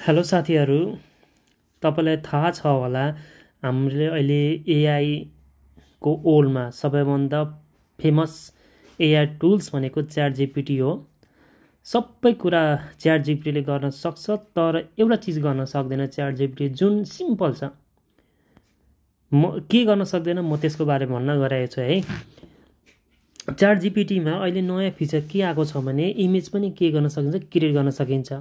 Hello साथीहरू, तपाईलाई थाहा छ होला हामीले अहिले एआई को ओलमा सबैभन्दा फेमस एआई टुल्स भनेको च्याटजिपिटी हो। सबै कुरा च्याटजिपिटीले गर्न सक्छ, तर एउटा चीज गर्न सक्दैन च्याटजिपिटी, जुन सिम्पल छ। म के गर्न सक्दैन म त्यसको बारेमा भन्न गइरहेको छु है। च्याटजिपिटीमा अहिले नयाँ फिचर के आएको छ भने इमेज पनि के गर्न सकिन्छ, क्रिएट गर्न सकिन्छ।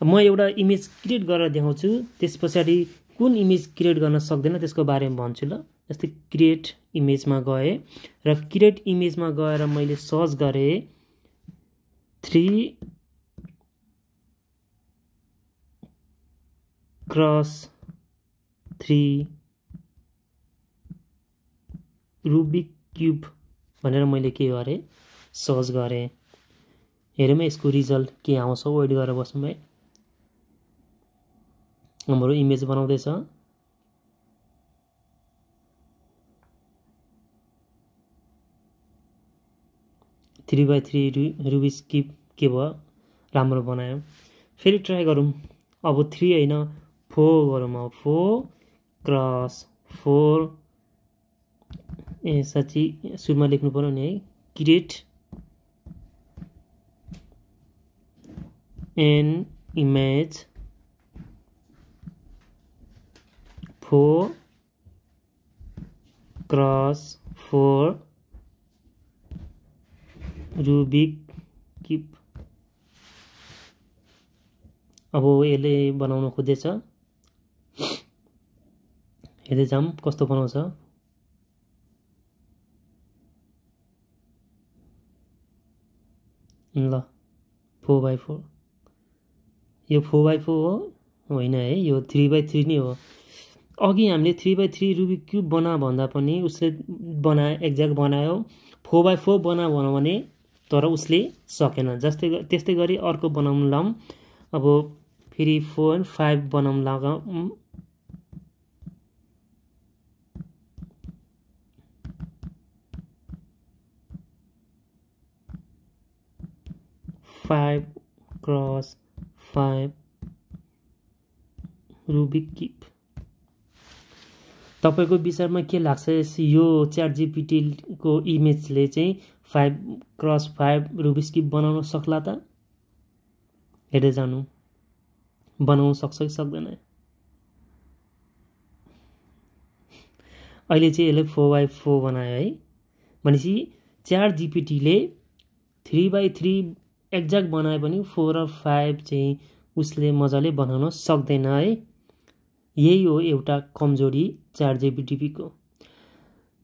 म एउटा इमेज क्रिएट गरेर देखाउँछु, त्यस पछाडि कुन इमेज क्रिएट गर्न सक्दैन त्यसको बारेमा भन्छु ल। जस्तै क्रिएट इमेजमा गए र क्रिएट इमेजमा गएर मैले सर्च गरे 3x3 रुबिक क्यूब भनेर मैले के गरे, सर्च गरे। हेरौँ यसको रिजल्ट के आउँछ। वेट गरेर बसौँ है। हाम्रो इमेज बनाउँदैछ। Three by three Rubik cube के भयो, राम्रो बनायो। फेरि ट्राई गरौँ। अब 3 होइन 4 गरौँ। अब 4x4 साँच्ची सुरुमा लेख्नु पर्यो नि है। Create an image 4x4 Rubik cube. अब यसले बनाउन खोजेछ, हेर्दै जाऊँ कस्तो बनाउँछ। ल 4x4, यो 4x4 हो होइन है, यो 3x3 नै हो। अघि हामीले 3x3 रुबिक क्यूब बना भन्दा पनि उसले बनायो, एक्ज्याक्ट बनायो। 4x4 बना भनौँ भने तर उसले सकेन। त्यस्तै गरी अर्को बनाउन लाऊँ। अब फेरि 4 and 5 बनाउन लगाऊँ। 5x5 Rubik cube. तपाईको विचारमा के लाग्छ, यो च्याटजिपिटी को इमेजले चाहिँ 5x5 रुबिक क्यूब बनाउन सक्ला त? हेर्दै जानु बनाउन सक्छ कि सक्दैन। अहिले चाहिँ यसले 4x4 बनायो है। भनेपछि च्याटजिपिटीले 3x3 एक्ज्याक्ट बनायो भने 4 र 5 चाहिँ उसले मजाले बनाउन सक्दैन है। यही हो एउटा कमजोरी च्याटजिपिटीको।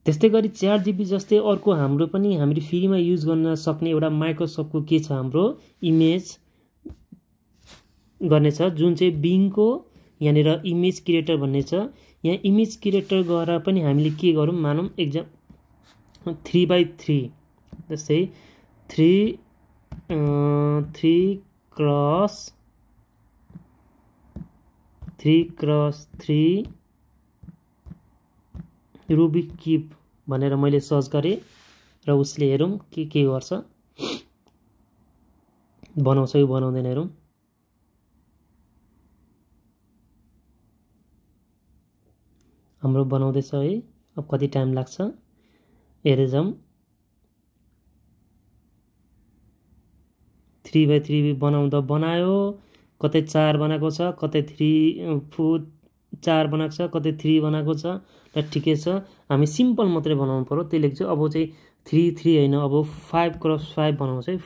त्यस्तै गरी च्याटजिपिटी जस्तै अर्को हाम्रो पनि हामीले फ्रीमा युज गर्न सक्ने एउटा माइक्रोसफ्टको के छ, हाम्रो इमेज गर्ने छ, जुन चाहिँ बिङको यहाँनिर इमेज क्रिएटर भन्ने छ। यहाँ इमेज क्रिएटर गएर पनि हामीले के गरौँ, मानौँ एक्जाम 3x3 जस्तै 3x3 रुबिक क्यूब भनेर मैले सर्च गरेँ र उसले हेरौँ के गर्छ, बनाउँछ कि बनाउँदैन हेरौँ। हाम्रो बनाउँदैछ है। अब कति टाइम लाग्छ हेर्दै जाऊँ। 3x3 बनाउँदा बनायो, कतै 4 बनाएको छ, कतै 4 बनाएको छ, कतै 3 बनाएको छ। र ठिकै छ, हामी सिम्पल मात्रै बनाउनु पर्यो, त्यही लेख्छु। अब चाहिँ 3 होइन, अब 5x5 बनाउँछ है।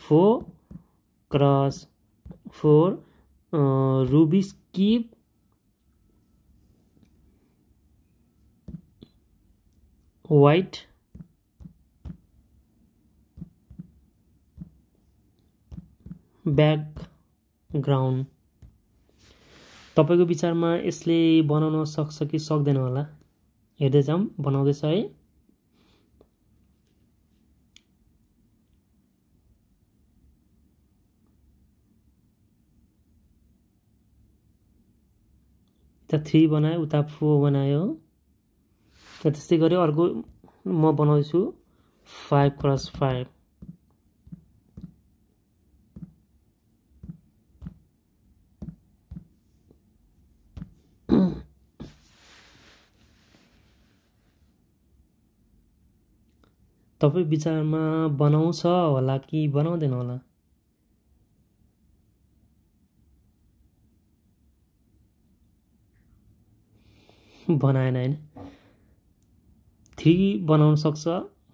4x4 Rubik cube white background. तपाईको विचारमा यसले बनाउन सक्छ कि सक्दैन होला, हेर्दै जाऊँ। बनाउँदैछ है। उता 3 बनायो, उता 4 बनायो। त्यस्तै गरी अर्को म बनाउँछु 5x5। तपाईँ विचारमा बनाउँछ होला कि बनाउँदैन होला? बनाएन हैन। 3 बनाउन सक्छ,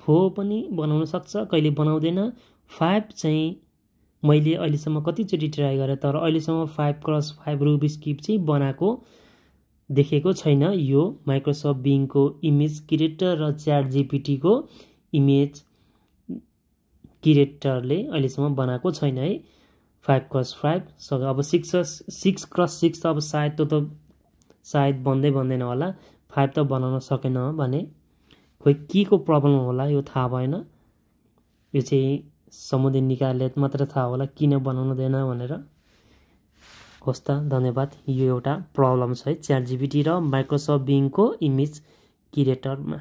4 पनि बनाउन सक्छ, कहिले बनाउँदैन। 5 चाहिँ मैले अहिलेसम्म कतिचोटि ट्राई गरेँ, तर अहिलेसम्म 5x5 रुबिक्स क्युब चाहिँ बनाएको देखेको छैन। यो माइक्रोसफ्ट बिङको इमेज क्रिएटर र च्याट जिपिटीको इमेज क्रिएटरले अहिलेसम्म बनाएको छैन है 5x5। अब 6x6 त अब सायद बन्दैन होला। 5 त बनाउन सकेन भने खोइ के को प्रब्लम होला यो थाहा भएन। यो चाहिँ समुदाय निकायले मात्र थाहा होला किन बनाउनु दिएन भनेर। होस् त, धन्यवाद। यो एउटा प्रब्लम छ है च्याट जिपिटी र माइक्रोसफ्ट बिङको इमेज क्रिएटरमा।